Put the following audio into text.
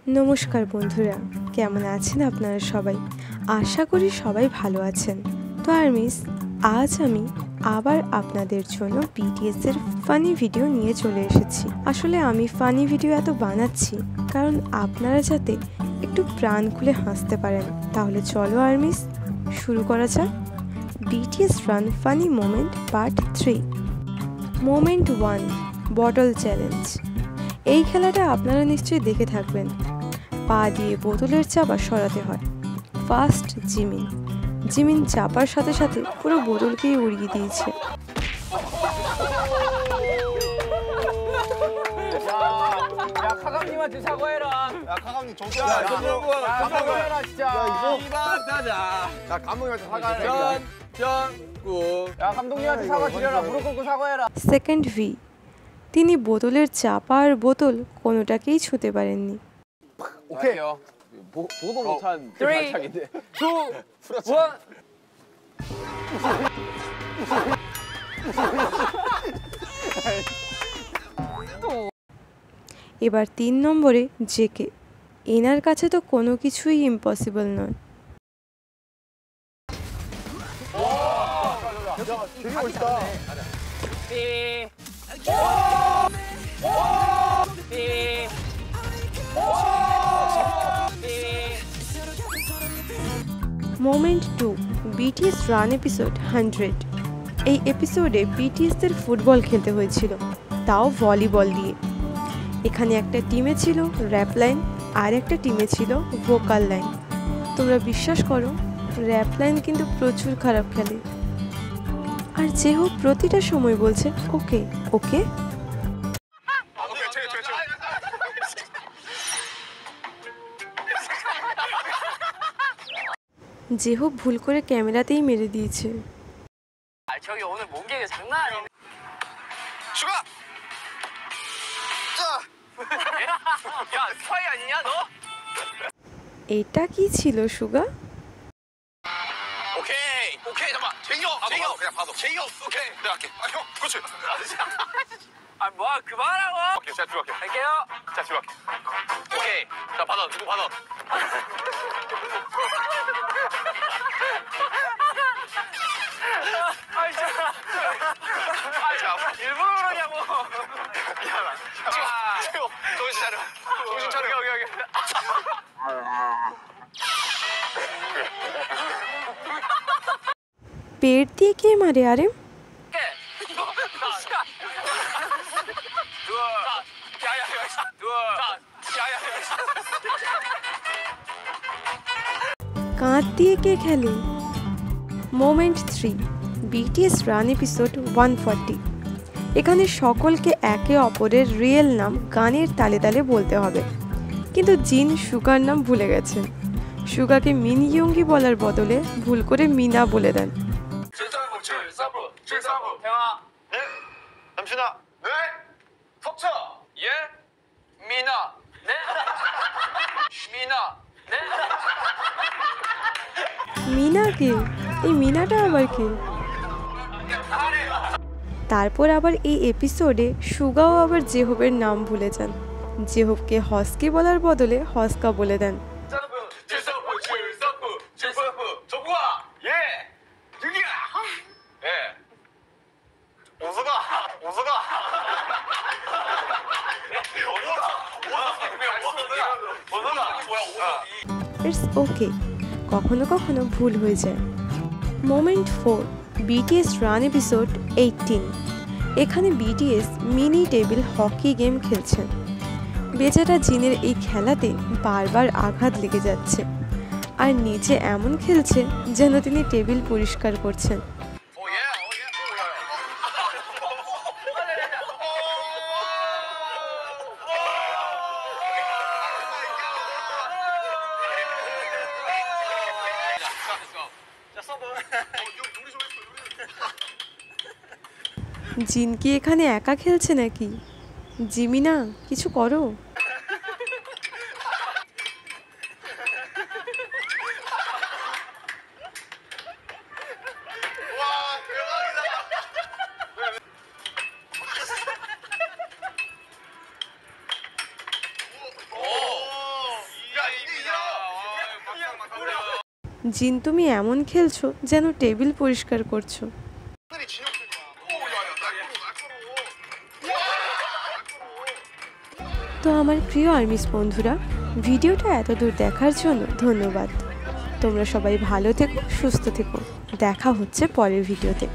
নমস্কার বন্ধুরা, কেমন আছেন আপনারা সবাই? আশা করি সবাই ভালো আছেন। তো আর্মিস, আজ আমি আবার আপনাদের জন্য BTS এর ফানি ভিডিও নিয়ে চলে এসেছি। আসলে আমি ফানি ভিডিও এত বানাচ্ছি কারণ আপনারা যাতে একটু প্রাণ খুলে হাসতে পারেন। তাহলে চলো আর্মিস, শুরু করা যাক। BTS run funny moment part 3। Moment 1, bottle challenge. এই খেলাটা আপনারা নিশ্চয়ই দেখে থাকবেন। পা দিয়ে বোতলের চাপা সরাতে হয়। ফার্স্ট জিমিন চাপার সাথে সাথে পুরো বোতলকেই উড়িয়ে দিয়েছে। সেকেন্ড ভি, তিনি বোতলের চাপা আর বোতল কোনোটাকেই ছুঁতে পারেননি। 오케이. 보도 못한 3, 2, 1. এবার 3 নম্বরে জেকে। এনার কাছে তো কোনো কিছুই ইম্পসিবল নয়। Moment 2, BTS run episode 100। এই এপিসোডে BTSদের ফুটবল খেলতে হয়েছিল, তাও ভলিবল দিয়ে। এখানে একটা টিমে ছিল র্যাপ লাইন আর একটা টিমে ছিল ভোকাল লাইন। তোমরা বিশ্বাস করো, র্যাপ লাইন কিন্তু প্রচুর খারাপ খেলে। আর যে হোক প্রতিটা সময় বলছে ওকে ওকে। যে হোক ভুল করে ক্যামেরাতেই মেরে দিয়েছে। এটা কি ছিল সুগা? 오케이 잠깐만 제이홉 그냥 봐도 제이홉 오케이 내가 할게 형 그렇지 아 뭐야 그만하라고. 오케이 제가 들어갈게 갈게요. 자 들어갈게 오케이 자 받아 누구 받아 아이 진짜. 자 일부러 그러냐고. 미안하다 제이홉 정신 차려 정신 차려 여기 পেট দিয়ে কে মারে? আরে কাঁধ দিয়ে কে খেলে? Moment 3, BTS run episode 140। এখানে সকলকে একে অপরের রিয়েল নাম গানের তালে তালে বলতে হবে, কিন্তু জিন সুগার নাম ভুলে গেছেন। সুগাকে মিন ইয়ঙ্গি বলার বদলে ভুল করে মিনা বলে দেন। 네? 잠시나 네? 석차 예? 미나. 네? 미나. 네? মিনা কে? এই মিনাটা আবার কে? তারপর আবার এই এপিসোডে সুগাও আবার জেহবের নাম ভুলে যান। জেহবকে হস্কি বলার বদলে হস্কা বলে দেন। 정국아 예 등이야 예 오서가 ইটস ওকে, কখনো কখনো ভুল হয়ে যায়। Moment 4, BTS run episode 18। এখানে BTS mini table hockey game খেলছেন। বেচারা জিনের এই খেলাতে বারবার আঘাত লেগে যাচ্ছে, আর নিচে এমন খেলছে যেন তিনি টেবিল পরিষ্কার করছেন। জিন কি এখানে একা খেলছে নাকি? জিমিনা, কিছু করো। জিন তুমি এমন খেলছো যেন টেবিল পরিষ্কার করছো। 하늘이 진영된 거야. 오, 야, 야, 날카로워. তো আমার প্রিয় আর্মিস বন্ধুরা, ভিডিওটা এতদূর দেখার জন্য ধন্যবাদ। তোমরা সবাই ভালো থেকো, সুস্থ থেকো। দেখা হচ্ছে পরের ভিডিওতে।